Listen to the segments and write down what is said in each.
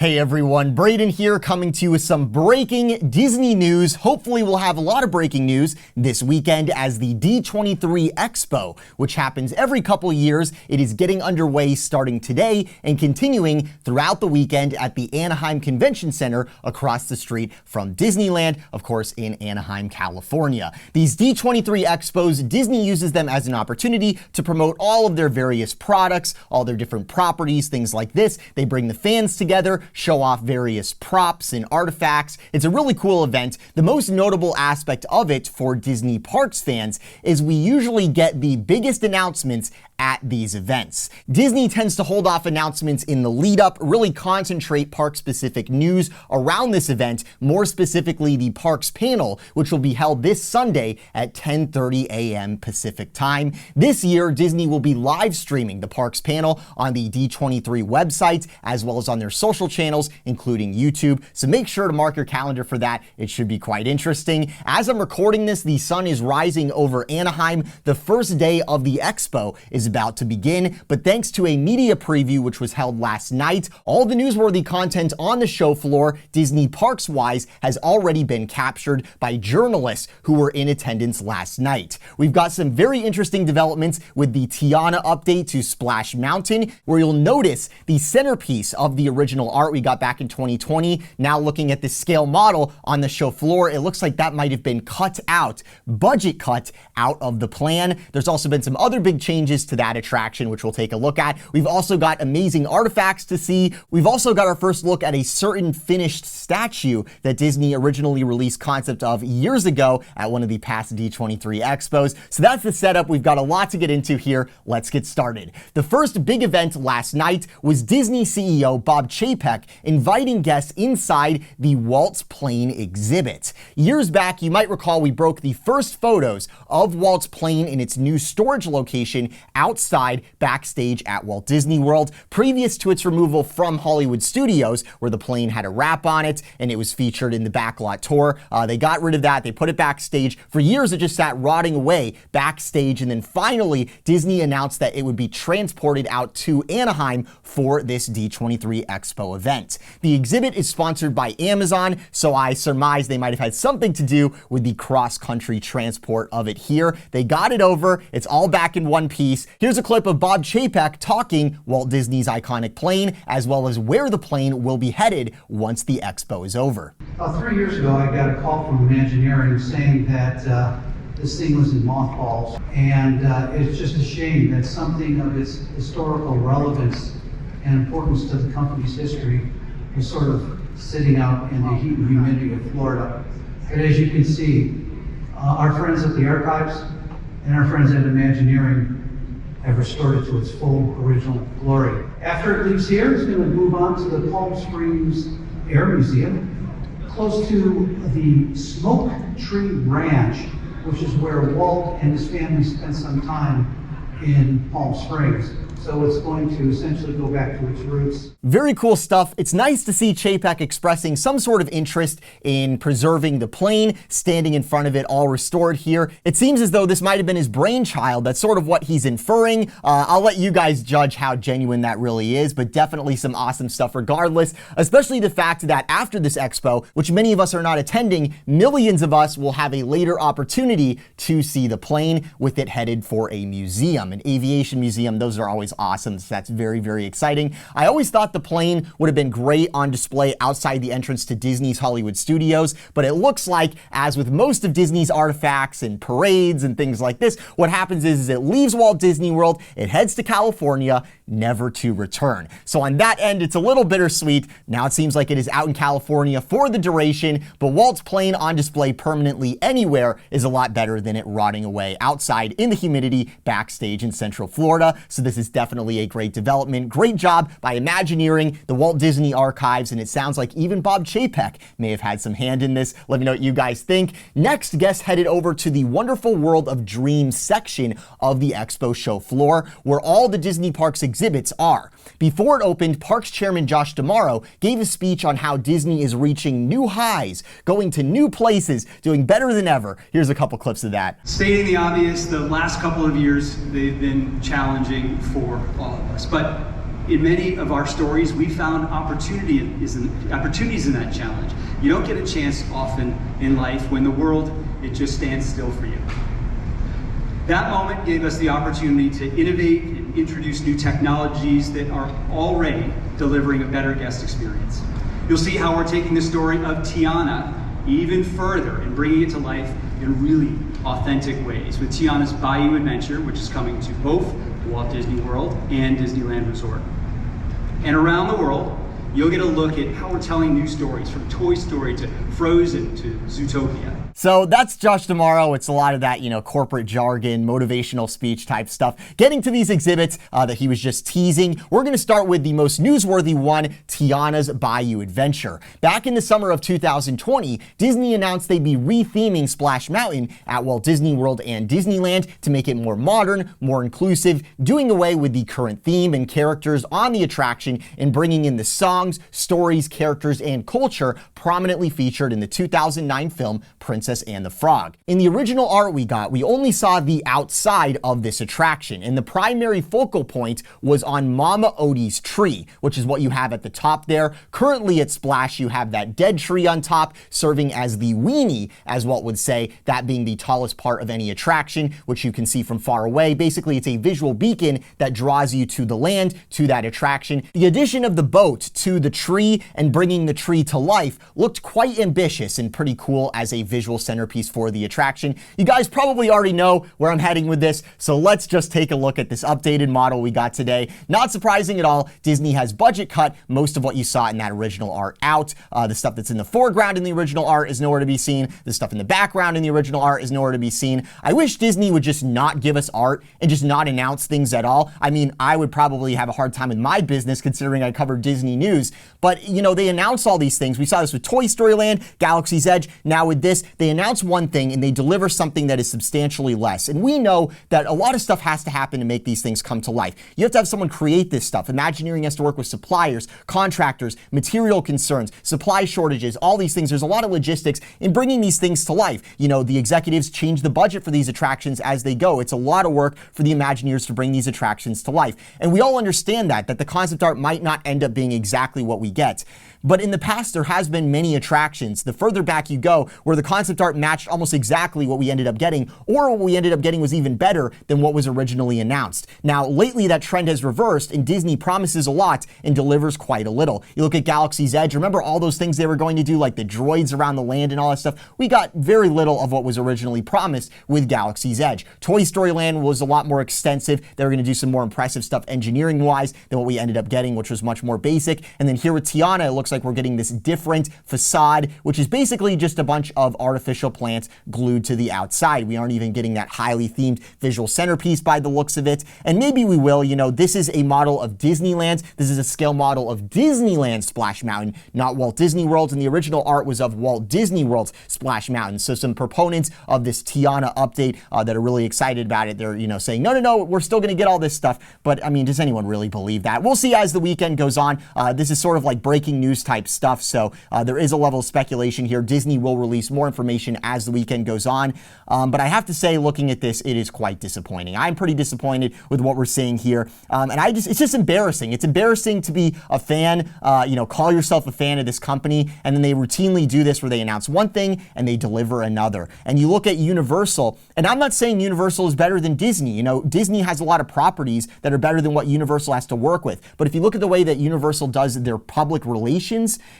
Hey everyone, Brayden here coming to you with some breaking Disney news. Hopefully we'll have a lot of breaking news this weekend as the D23 Expo, which happens every couple of years. It is getting underway starting today and continuing throughout the weekend at the Anaheim Convention Center across the street from Disneyland, of course, in Anaheim, California. These D23 Expos, Disney uses them as an opportunity to promote all of their various products, all their different properties, things like this. They bring the fans together, show off various props and artifacts. It's a really cool event. The most notable aspect of it for Disney Parks fans is we usually get the biggest announcements at these events. Disney tends to hold off announcements in the lead up, really concentrate park-specific news around this event, more specifically the Parks panel, which will be held this Sunday at 10:30 a.m. Pacific time. This year, Disney will be live streaming the Parks panel on the D23 website, as well as on their social channels, including YouTube. So make sure to mark your calendar for that. It should be quite interesting. As I'm recording this, the sun is rising over Anaheim. The first day of the Expo is about to begin, but thanks to a media preview which was held last night, all the newsworthy content on the show floor, Disney Parks wise, has already been captured by journalists who were in attendance last night. We've got some very interesting developments with the Tiana update to Splash Mountain, where you'll notice the centerpiece of the original art we got back in 2020. Now looking at the scale model on the show floor, it looks like that might have been cut out, budget cut out of the plan. There's also been some other big changes to that attraction, which we'll take a look at. We've also got amazing artifacts to see. We've also got our first look at a certain finished statue that Disney originally released concept of years ago at one of the past D23 Expos. So that's the setup. We've got a lot to get into here. Let's get started. The first big event last night was Disney CEO Bob Chapek inviting guests inside the Walt's plane exhibit. Years back, you might recall we broke the first photos of Walt's plane in its new storage location outside backstage at Walt Disney World, previous to its removal from Hollywood Studios, where the plane had a wrap on it and it was featured in the backlot tour. They got rid of that. They put it backstage. For years, it just sat rotting away backstage. And then finally, Disney announced that it would be transported out to Anaheim for this D23 Expo event. The exhibit is sponsored by Amazon, so I surmise they might have had something to do with the cross-country transport of it here. They got it over. It's all back in one piece. Here's a clip of Bob Chapek talking Walt Disney's iconic plane, as well as where the plane will be headed once the expo is over. About 3 years ago, I got a call from Reimagining saying that this thing was in mothballs, and it's just a shame that something of its historical relevance and importance to the company's history was sort of sitting out in the heat and humidity of Florida. But as you can see, our friends at the archives and our friends at Imagineering have restored it to its full original glory. After it leaves here, it's going to move on to the Palm Springs Air Museum, close to the Smoke Tree Ranch, which is where Walt and his family spent some time in Palm Springs. So it's going to essentially go back to its roots. Very cool stuff. It's nice to see Chapek expressing some sort of interest in preserving the plane, standing in front of it all restored here. It seems as though this might have been his brainchild. That's sort of what he's inferring. I'll let you guys judge how genuine that really is, but definitely some awesome stuff regardless, especially the fact that after this expo, which many of us are not attending, millions of us will have a later opportunity to see the plane with it headed for a museum, an aviation museum. Those are always awesome. So that's very, very exciting. I always thought the plane would have been great on display outside the entrance to Disney's Hollywood Studios, but it looks like, as with most of Disney's artifacts and parades and things like this, what happens is it leaves Walt Disney World, it heads to California, never to return. So on that end, it's a little bittersweet. Now it seems like it is out in California for the duration, but Walt's plane on display permanently anywhere is a lot better than it rotting away outside in the humidity backstage in Central Florida. So this is definitely a great development. Great job by Imagineering, the Walt Disney Archives, and it sounds like even Bob Chapek may have had some hand in this. Let me know what you guys think. Next, guests headed over to the Wonderful World of Dreams section of the Expo show floor, where all the Disney Parks exhibits are. Before it opened, Parks Chairman Josh D'Amaro gave a speech on how Disney is reaching new highs, going to new places, doing better than ever. Here's a couple clips of that. Stating the obvious, the last couple of years, they've been challenging for all of us. But In many of our stories, we found opportunities in that challenge. You don't get a chance often in life when the world, it just stands still for you. That moment gave us the opportunity to innovate and introduce new technologies that are already delivering a better guest experience. You'll see how we're taking the story of Tiana even further and bringing it to life in really authentic ways with Tiana's Bayou adventure, which is coming to both Walt Disney World and Disneyland Resort. And around the world, you'll get a look at how we're telling new stories, from Toy Story to Frozen to Zootopia. So that's Josh tomorrow. It's a lot of that, corporate jargon, motivational speech type stuff. Getting to these exhibits that he was just teasing, we're going to start with the most newsworthy one, Tiana's Bayou Adventure. Back in the summer of 2020, Disney announced they'd be retheming Splash Mountain at Walt Disney World and Disneyland to make it more modern, more inclusive, doing away with the current theme and characters on the attraction and bringing in the songs, stories, characters, and culture prominently featured in the 2009 film Princess and the Frog. In the original art we only saw the outside of this attraction, and the primary focal point was on Mama Odie's tree, which is what you have at the top there. Currently at Splash, you have that dead tree on top, serving as the weenie, as Walt would say, that being the tallest part of any attraction, which you can see from far away. Basically, it's a visual beacon that draws you to the land, to that attraction. The addition of the boat to the tree and bringing the tree to life looked quite ambitious and pretty cool as a visual centerpiece for the attraction. You guys probably already know where I'm heading with this, so let's just take a look at this updated model we got today. Not surprising at all, Disney has budget cut most of what you saw in that original art out. The stuff that's in the foreground in the original art is nowhere to be seen. The stuff in the background in the original art is nowhere to be seen. I wish Disney would just not give us art and just not announce things at all. I mean, I would probably have a hard time in my business considering I cover Disney news, but they announce all these things. We saw this with Toy Story Land, Galaxy's Edge. Now with this, they announce one thing and they deliver something that is substantially less. And we know that a lot of stuff has to happen to make these things come to life. You have to have someone create this stuff. Imagineering has to work with suppliers, contractors, material concerns, supply shortages, all these things. There's a lot of logistics in bringing these things to life. The executives change the budget for these attractions as they go. It's a lot of work for the Imagineers to bring these attractions to life. And we all understand that the concept art might not end up being exactly what we get. But in the past, there has been many attractions, the further back you go, where the concept art matched almost exactly what we ended up getting, or what we ended up getting was even better than what was originally announced. Now, lately that trend has reversed, and Disney promises a lot and delivers quite a little. You look at Galaxy's Edge, remember all those things they were going to do, like the droids around the land and all that stuff? We got very little of what was originally promised with Galaxy's Edge. Toy Story Land was a lot more extensive. They were going to do some more impressive stuff engineering-wise than what we ended up getting, which was much more basic. And then here with Tiana, it looks like we're getting this different facade, which is basically just a bunch of artificial plants glued to the outside. We aren't even getting that highly themed visual centerpiece by the looks of it. And maybe we will. This is a model of Disneyland. This is a scale model of Disneyland Splash Mountain, not Walt Disney World. And the original art was of Walt Disney World's Splash Mountain. So some proponents of this Tiana update that are really excited about it, they're saying, no, we're still going to get all this stuff. But I mean, does anyone really believe that? We'll see as the weekend goes on. This is sort of like breaking news type stuff. So there is a level of speculation here. Disney will release more information as the weekend goes on. But I have to say, looking at this, it is quite disappointing. I'm pretty disappointed with what we're seeing here. And it's just embarrassing. It's embarrassing to be a fan, call yourself a fan of this company, and then they routinely do this where they announce one thing and they deliver another. And you look at Universal, and I'm not saying Universal is better than Disney. Disney has a lot of properties that are better than what Universal has to work with. But if you look at the way that Universal does their public relations,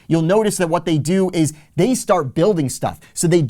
you'll notice that what they do is they start building stuff. So they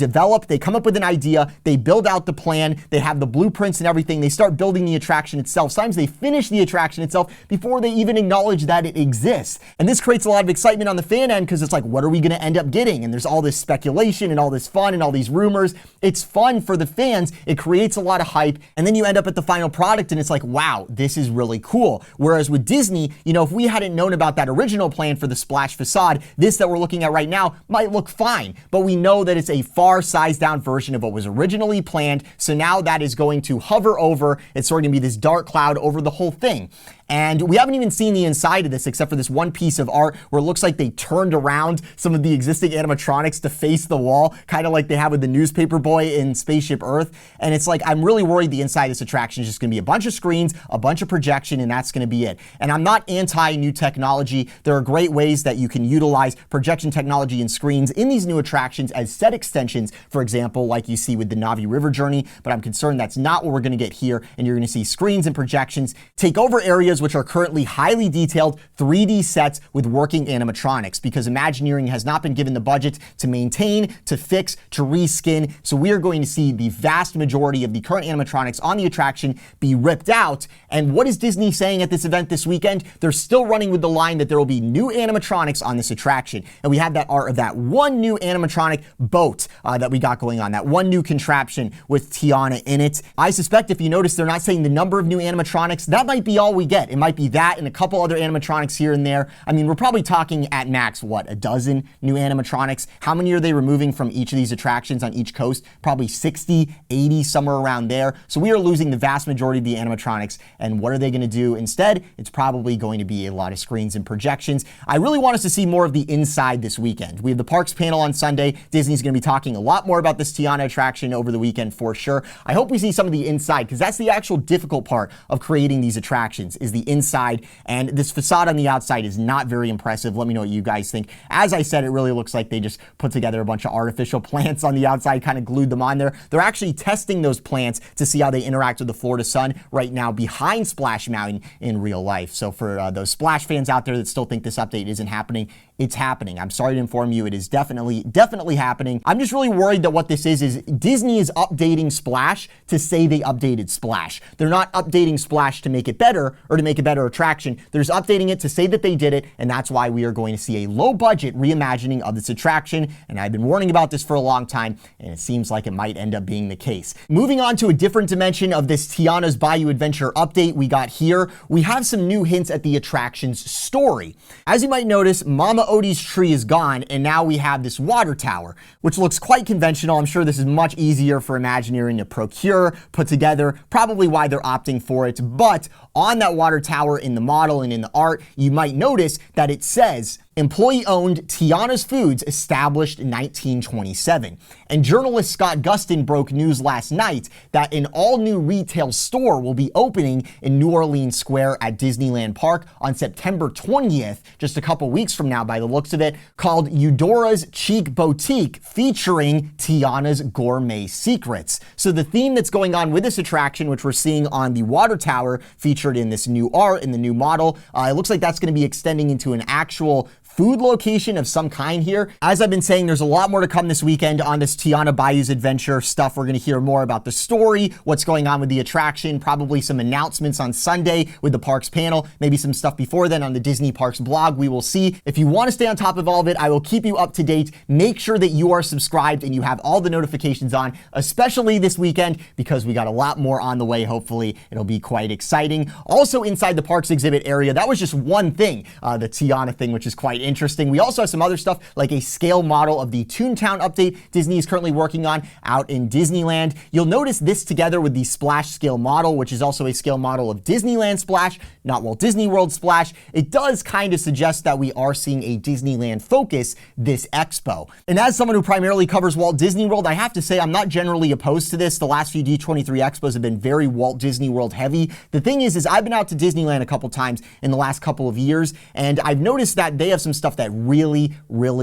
come up with an idea, they build out the plan, they have the blueprints and everything, they start building the attraction itself. Sometimes they finish the attraction itself before they even acknowledge that it exists. And this creates a lot of excitement on the fan end because it's like, what are we going to end up getting? And there's all this speculation and all this fun and all these rumors. It's fun for the fans. It creates a lot of hype. And then you end up at the final product and it's like, wow, this is really cool. Whereas with Disney, if we hadn't known about that original original plan for the splash facade, this that we're looking at right now might look fine, but we know that it's a far sized down version of what was originally planned. So now that is going to hover over, it's sort of going to be this dark cloud over the whole thing. And we haven't even seen the inside of this except for this one piece of art where it looks like they turned around some of the existing animatronics to face the wall, kind of like they have with the newspaper boy in Spaceship Earth. And it's like, I'm really worried the inside of this attraction is just going to be a bunch of screens, a bunch of projection, and that's going to be it. And I'm not anti new technology. There are great ways that you can utilize projection technology and screens in these new attractions as set extensions, for example, like you see with the Navi River Journey, but I'm concerned that's not what we're going to get here, and you're going to see screens and projections take over areas which are currently highly detailed 3D sets with working animatronics, because Imagineering has not been given the budget to maintain, to fix, to reskin. So we are going to see the vast majority of the current animatronics on the attraction be ripped out. And what is Disney saying at this event this weekend? They're still running with the line that there will be new animatronics on this attraction. And we have that art of that one new animatronic boat that we got going on, that one new contraption with Tiana in it. I suspect if you notice, they're not saying the number of new animatronics. That might be all we get. It might be that and a couple other animatronics here and there. I mean, we're probably talking at max, what, a dozen new animatronics? How many are they removing from each of these attractions on each coast? Probably 60, 80, somewhere around there. So we are losing the vast majority of the animatronics. And what are they going to do instead? It's probably going to be a lot of screens and projections. I really want us to see more of the inside this weekend. We have the parks panel on Sunday. Disney's going to be talking a lot more about this Tiana attraction over the weekend for sure. I hope we see some of the inside, because that's the actual difficult part of creating these attractions, is the inside. And this facade on the outside is not very impressive. Let me know what you guys think. As I said, it really looks like they just put together a bunch of artificial plants on the outside, kind of glued them on there. They're actually testing those plants to see how they interact with the Florida sun right now behind Splash Mountain in real life. So for those Splash fans out there that still think this update isn't happening, it's happening. I'm sorry to inform you, it is definitely happening. I'm just really worried that what this is Disney is updating Splash to say they updated Splash. They're not updating Splash to make it better or to make a better attraction. They're just updating it to say that they did it, and that's why we are going to see a low budget reimagining of this attraction. And I've been warning about this for a long time, and it seems like it might end up being the case. Moving on to a different dimension of this Tiana's Bayou Adventure update we got here, we have some new hints at the attraction's story. As you might notice, Mama Odie's tree is gone, and now we have this water tower, which looks quite conventional. I'm sure this is much easier for Imagineering to procure, put together, probably why they're opting for it. But on that water tower in the model and in the art, you might notice that it says, employee-owned Tiana's Foods, established in 1927. And journalist Scott Gustin broke news last night that an all-new retail store will be opening in New Orleans Square at Disneyland Park on September 20th, just a couple weeks from now by the looks of it, called Eudora's Cheek Boutique, featuring Tiana's gourmet secrets. So the theme that's going on with this attraction, which we're seeing on the water tower featured in this new art, in the new model, it looks like that's going to be extending into an actual food location of some kind here. As I've been saying, there's a lot more to come this weekend on this Tiana Bayou's Adventure stuff. We're going to hear more about the story, what's going on with the attraction, probably some announcements on Sunday with the parks panel, maybe some stuff before then on the Disney Parks blog. We will see. If you want to stay on top of all of it, I will keep you up to date. Make sure that you are subscribed and you have all the notifications on, especially this weekend, because we got a lot more on the way. Hopefully it'll be quite exciting. Also inside the parks exhibit area, that was just one thing, the Tiana thing, which is quite interesting. We also have some other stuff like a scale model of the Toontown update Disney is currently working on out in Disneyland. You'll notice this together with the Splash scale model, which is also a scale model of Disneyland Splash, not Walt Disney World Splash. It does kind of suggest that we are seeing a Disneyland focus this expo. And as someone who primarily covers Walt Disney World, I have to say I'm not generally opposed to this. The last few D23 Expos have been very Walt Disney World heavy. The thing is I've been out to Disneyland a couple times in the last couple of years, and I've noticed that they have some stuff that really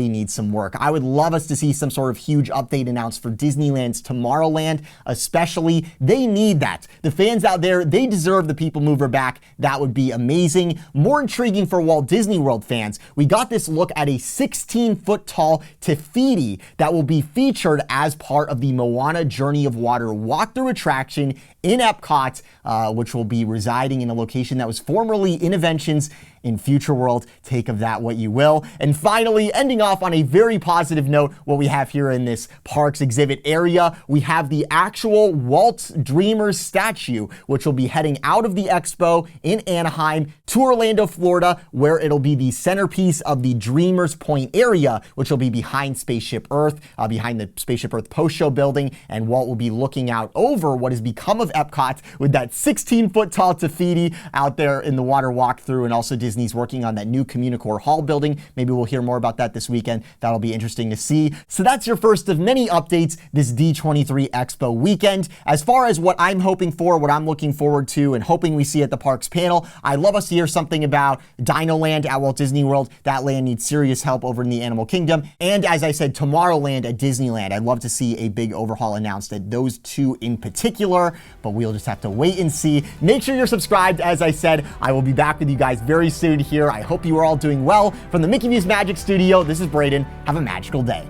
needs some work. I would love us to see some sort of huge update announced for Disneyland's Tomorrowland, especially. They need that. The fans out there, they deserve the People Mover back. That would be amazing. More intriguing for Walt Disney World fans, we got this look at a 16-foot tall Te Fiti that will be featured as part of the Moana Journey of Water walkthrough attraction in EPCOT, which will be residing in a location that was formerly Innoventions in Future World. Take of that what you will. And finally, ending off on a very positive note, what we have here in this parks exhibit area, we have the actual Walt Dreamer statue, which will be heading out of the expo in Anaheim to Orlando, Florida, where it'll be the centerpiece of the Dreamers Point area, which will be behind Spaceship Earth, behind the Spaceship Earth post-show building, and Walt will be looking out over what has become of EPCOT with that 16-foot tall Tafiti out there in the water walkthrough, and also Disney's working on that new Communicore Hall building. Maybe we'll hear more about that this weekend. That'll be interesting to see. So that's your first of many updates this D23 Expo weekend. As far as what I'm hoping for, what I'm looking forward to, and hoping we see at the parks panel, I'd love us to hear something about Dino Land at Walt Disney World. That land needs serious help over in the Animal Kingdom. And as I said, Tomorrowland at Disneyland. I'd love to see a big overhaul announced at those two in particular, but we'll just have to wait and see. Make sure you're subscribed. As I said, I will be back with you guys very soon here. I hope you are all doing well. From the Mickey Mouse Magic Studio, this is Brayden. Have a magical day.